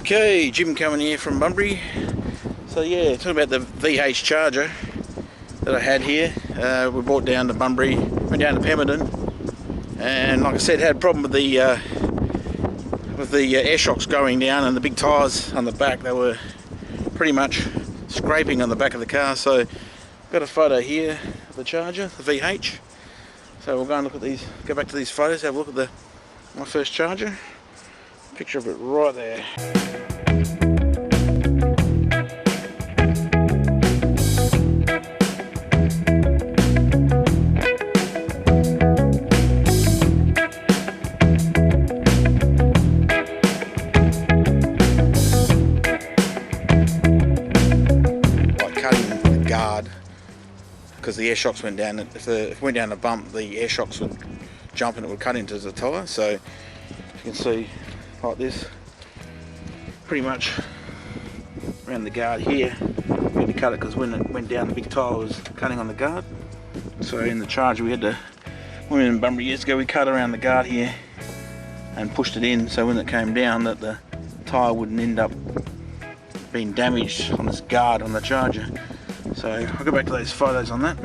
Okay, Jim coming here from Bunbury. So yeah, talking about the VH charger that I had here. We brought down to Bunbury, went down to Pemberton, and like I said, had a problem with the air shocks going down and the big tyres on the back. They were pretty much scraping on the back of the car. So got a photo here of the charger, the VH. So we'll go and look at these, go back to these photos, have a look at my first charger. Picture of it right there. Because the air shocks went down. If it went down a bump, the air shocks would jump and it would cut into the tyre. So you can see like this, pretty much around the guard here. We had to cut it because when it went down, the big tyre was cutting on the guard. So in the charger, we had to, when we were in Bunbury years ago, we cut around the guard here and pushed it in, so when it came down, that the tyre wouldn't end up being damaged on this guard on the charger. So I'll go back to those photos on that.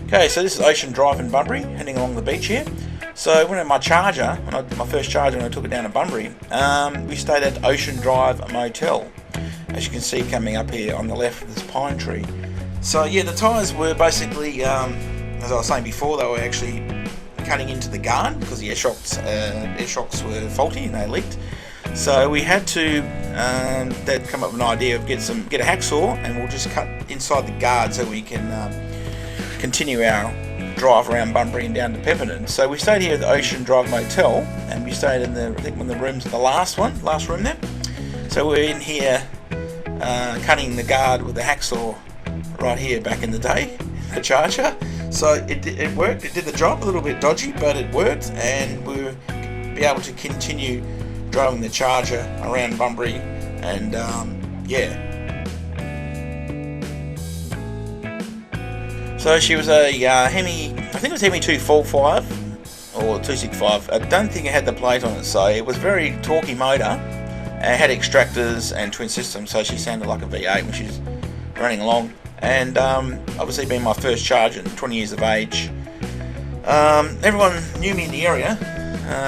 Okay, so this is Ocean Drive in Bunbury, heading along the beach here. So when I had my charger, my first charger when I took it down to Bunbury, we stayed at Ocean Drive Motel, as you can see coming up here on the left of this pine tree. So yeah, the tyres were basically, as I was saying before, they were actually cutting into the guard because the air shocks were faulty and they leaked. So we had to, they'd come up with an idea of get a hacksaw and we'll just cut inside the guard so we can continue our drive around Bunbury and down to Pemberton. So we stayed here at the Ocean Drive Motel, and we stayed in I think one of the rooms, the last room there. So we're in here cutting the guard with the hacksaw right here back in the day, the charger. So it worked, it did the job, a little bit dodgy, but it worked, and we'll be able to continue driving the charger around Bunbury, and yeah. So she was a Hemi, I think it was Hemi 245 or 265. I don't think it had the plate on it, so it was very torquey motor. It had extractors and twin systems, so she sounded like a V8 when she's running along. And obviously being my first charger, 20 years of age, everyone knew me in the area,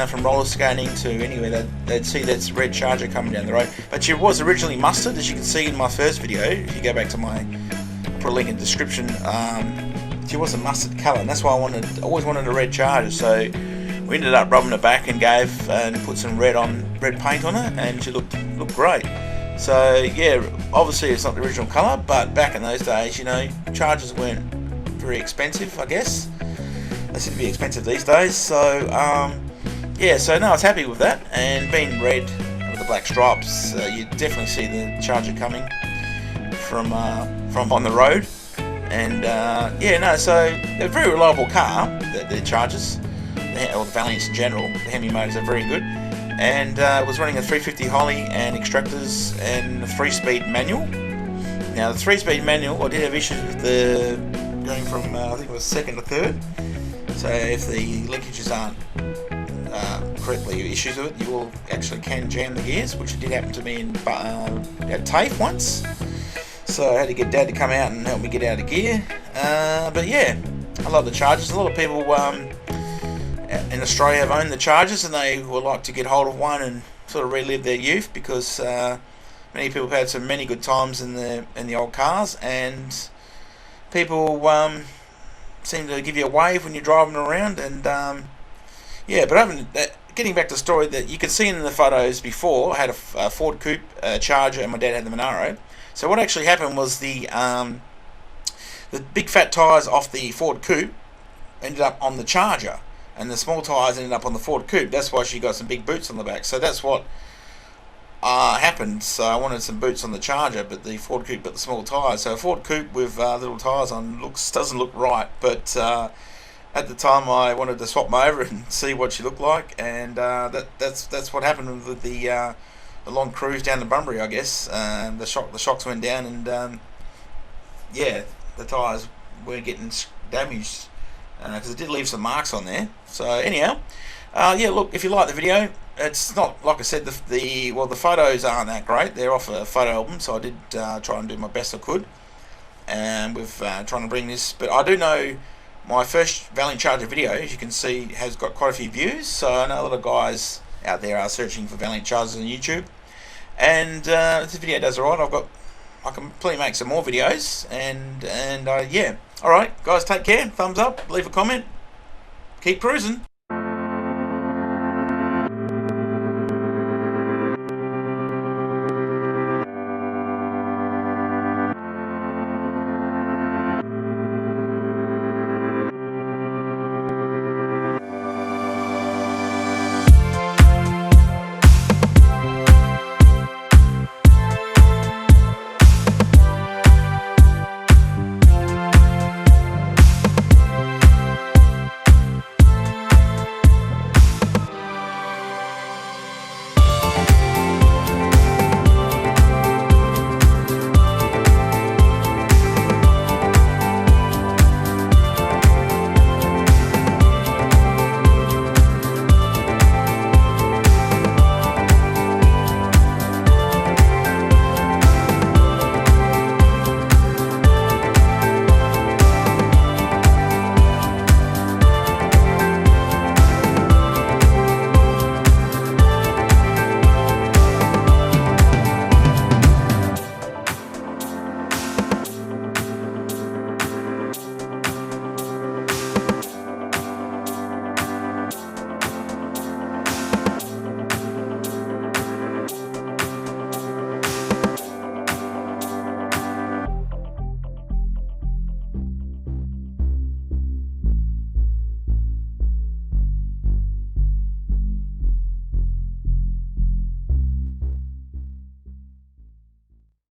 from roller skating to anywhere. They'd see that red charger coming down the road. But she was originally mustard, as you can see in my first video. If you go back to I'll put a link in the description. She was a mustard colour, and that's why I always wanted a red charger. So we ended up rubbing it back and put some red paint on it, and she looked great. So yeah, obviously it's not the original colour, but back in those days, you know, chargers weren't very expensive, I guess. They seem to be expensive these days. So yeah, so no, I was happy with that, and being red with the black stripes, you definitely see the charger coming from on the road. And yeah, no, so they're a very reliable car, the Chargers, or the Valiants in general. The Hemi motors are very good. And it was running a 350 Holly and extractors and a 3-speed manual. Now the 3-speed manual, I did have issues with the going from I think it was second to third. So if the linkages aren't correctly issues with it, you will actually can jam the gears, which did happen to me in at TAFE once. So I had to get Dad to come out and help me get out of gear. But yeah, I love the Chargers. A lot of people in Australia have owned the Chargers, and they would like to get hold of one and sort of relive their youth, because many people have had many good times in the old cars, and people seem to give you a wave when you're driving around. And yeah, but getting back to the story that you could see in the photos before, I had a Ford Coupe, Charger, and my dad had the Monaro. So what actually happened was the big fat tyres off the Ford Coupe ended up on the Charger, and the small tyres ended up on the Ford Coupe. That's why she got some big boots on the back. So that's what happened. So I wanted some boots on the Charger, but the Ford Coupe got the small tyres. So a Ford Coupe with little tyres on doesn't look right. But at the time, I wanted to swap them over and see what she looked like, and that's what happened with the long cruise down to Bunbury, I guess. The shocks went down, and yeah, the tyres were getting damaged, because it did leave some marks on there. So anyhow, yeah, look, if you like the video, it's not, like I said, the photos aren't that great. They're off a photo album, so I did try and do my best I could, and with trying to bring this. But I do know my first Valiant Charger video, as you can see, has got quite a few views. So I know a lot of guys out there are searching for Valiant Chargers on YouTube, and this video does alright. I can probably make some more videos, and yeah. Alright guys, take care, thumbs up, leave a comment, keep cruising.